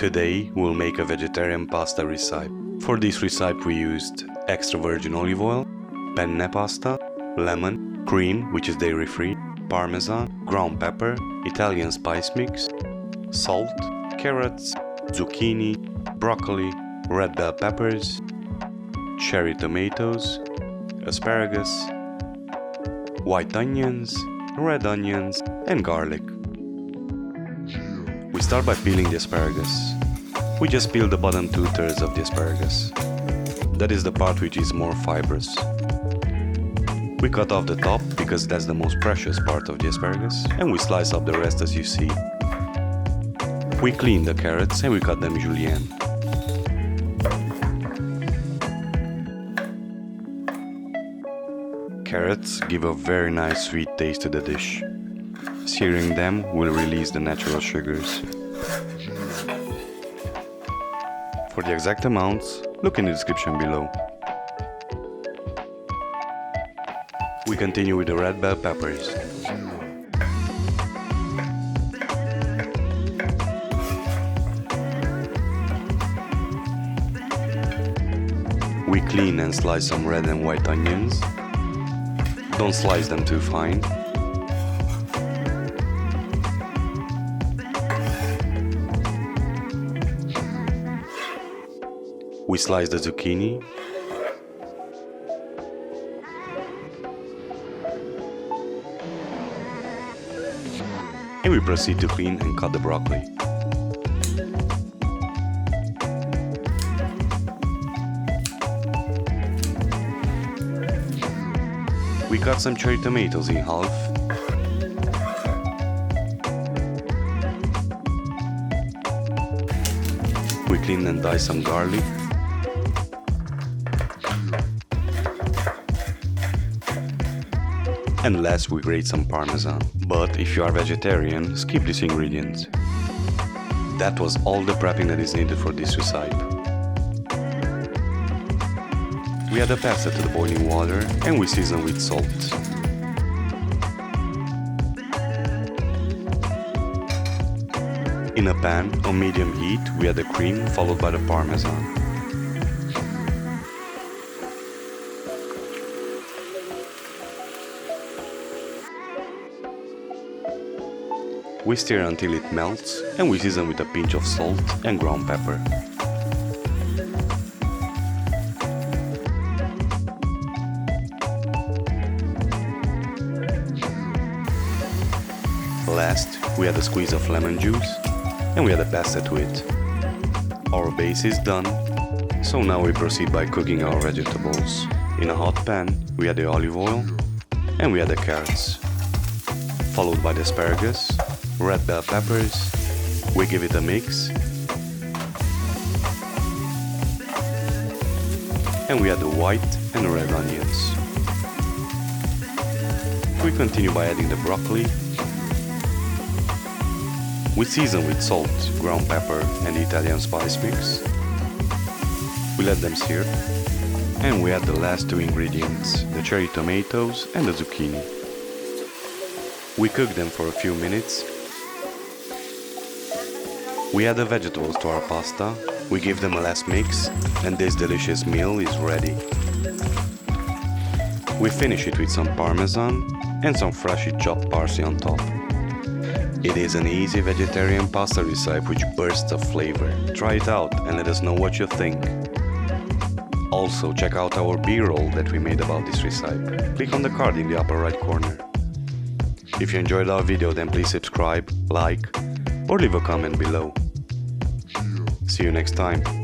Today we'll make a vegetarian pasta recipe. For this recipe we used extra virgin olive oil, penne pasta, lemon, cream which is dairy free, parmesan, ground pepper, Italian spice mix, salt, carrots, zucchini, broccoli, red bell peppers, cherry tomatoes, asparagus, white onions, red onions and garlic. We start by peeling the asparagus. We just peel the bottom 2/3 of the asparagus. That is the part which is more fibrous. We cut off the top because that's the most precious part of the asparagus, and we slice up the rest as you see. We clean the carrots and we cut them julienne. Carrots give a very nice sweet taste to the dish. Searing them will release the natural sugars. For the exact amounts, look in the description below. We continue with the red bell peppers. We clean and slice some red and white onions. Don't slice them too fine. We slice the zucchini. And we proceed to clean and cut the broccoli. We cut some cherry tomatoes in half. We clean and dice some garlic. And last we grate some parmesan. But if you are vegetarian, skip these ingredients. That was all the prepping that is needed for this recipe. We add the pasta to the boiling water and we season with salt. In a pan on medium heat we add the cream followed by the parmesan. We stir until it melts and we season with a pinch of salt and ground pepper. Last, we add a squeeze of lemon juice and we add the pasta to it. Our base is done, so now we proceed by cooking our vegetables. In a hot pan, we add the olive oil and we add the carrots, followed by the asparagus, red bell peppers. We give it a mix and we add the white and red onions. We continue by adding the broccoli. We season with salt, ground pepper and the Italian spice mix. We let them sear and we add the last two ingredients, the cherry tomatoes and the zucchini. We cook them for a few minutes. We add the vegetables to our pasta, we give them a last mix and this delicious meal is ready. We finish it with some parmesan and some freshly chopped parsley on top. It is an easy vegetarian pasta recipe which bursts of flavor. Try it out and let us know what you think. Also check out our B-roll that we made about this recipe. Click on the card in the upper right corner. If you enjoyed our video then please subscribe, like or leave a comment below. See you next time.